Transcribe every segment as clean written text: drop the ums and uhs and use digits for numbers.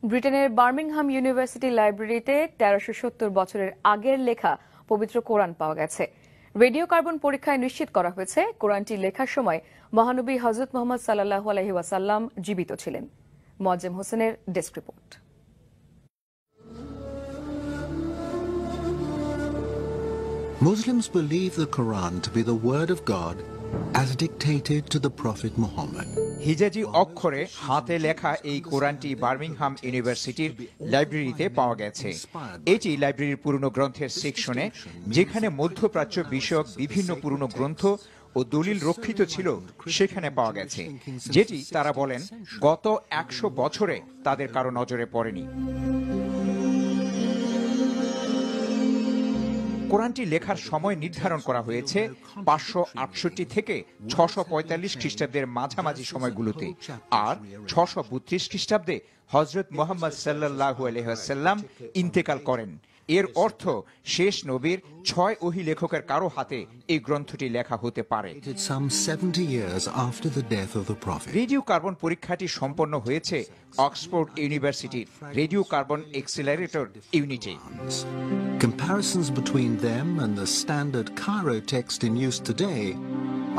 ব্রিটেনের Birmingham university লাইব্রেরিতে ১৩৭০ বছরের আগের লেখা পবিত্র কোরআন পাওয়া গেছে। রেডিও কার্বন পরীক্ষায় নিশ্চিত করা হয়েছে কোরআনটি লেখার সময় মহানবী হযরত মুহাম্মদ সাল্লাল্লাহু আলাইহি ওয়াসাল্লাম জীবিত ছিলেন। মোয়াজ্জেম হোসেনের desk report. Muslims believe the Quran to be the word of God as dictated to the Prophet Muhammad. হিজাজি অক্ষরে হাতে লেখা এই কোরআনটি বার্মিংহাম ইউনিভার্সিটির লাইব্রেরিতে পাওয়া গেছে। এটি লাইব্রেরির পুরনো গ্রন্থের সেকশনে, যেখানে মধ্যপ্রাচ্য বিষয়ক বিভিন্ন পুরনো গ্রন্থ ও দলিল রক্ষিত ছিল, সেখানে পাওয়া গেছে, যেটি তারা বলেন গত ১০০ বছরে তাদের কারো নজরে পড়েনি। কোরআনটি লেখার সময় নির্ধারণ করা হয়েছে ৫৬৮ থেকে ৬৪৫ খ্রিস্টাব্দের মাঝামাঝি সময়গুলোতে, আর ৬৩২ খ্রিস্টাব্দে হযরত মুহাম্মদ সাল্লাল্লাহু আলাইহি ওয়াসাল্লাম ইন্তেকাল করেন। এর অর্থ শেষ নবীর ৬ ওহী লেখকের কারো হাতে এই গ্রন্থটি লেখা হতে পারে। রেডিও কার্বন পরীক্ষাটি সম্পন্ন হয়েছে অক্সফোর্ড ইউনিভার্সিটির রেডিও কার্বন এক্সিলারেটর ইউনিটে। Comparisons between them and the standard Cairo text in use today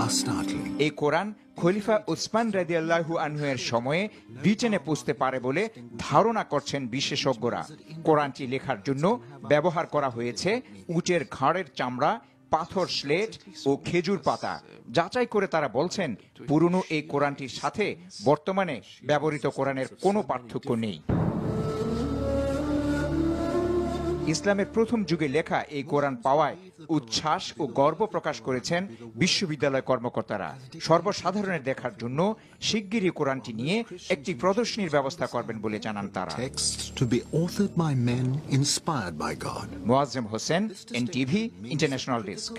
are startling. এই কোরআন খলিফা উসমান রাদিয়াল্লাহু আনহু এর সময়ে ব্রিটেনে পৌঁছতে পারে বলে ধারণা করছেন বিশেষজ্ঞরা। কোরআনটি লেখার জন্য ব্যবহার করা হয়েছে উটের ঘাড়ের চামড়া, পাথর স্লেট ও খেজুর পাতা। যাচাই করে তারা বলছেন পুরনো এই কোরআনটির সাথে বর্তমানে ব্যবহৃত কোরআনের কোনো পার্থক্য নেই। ইসলামের প্রথম যুগে লেখা এই কোরআন পাওয়ায় উচ্ছ্বাস ও গর্ব প্রকাশ করেছেন বিশ্ববিদ্যালয় কর্মকর্তারা। সর্বসাধারণের দেখার জন্য শিগগিরই কোরআনটি নিয়ে একটি প্রদর্শনীর ব্যবস্থা করবেন বলে জানান তারা। Moazzem Hossain, NTV international desk.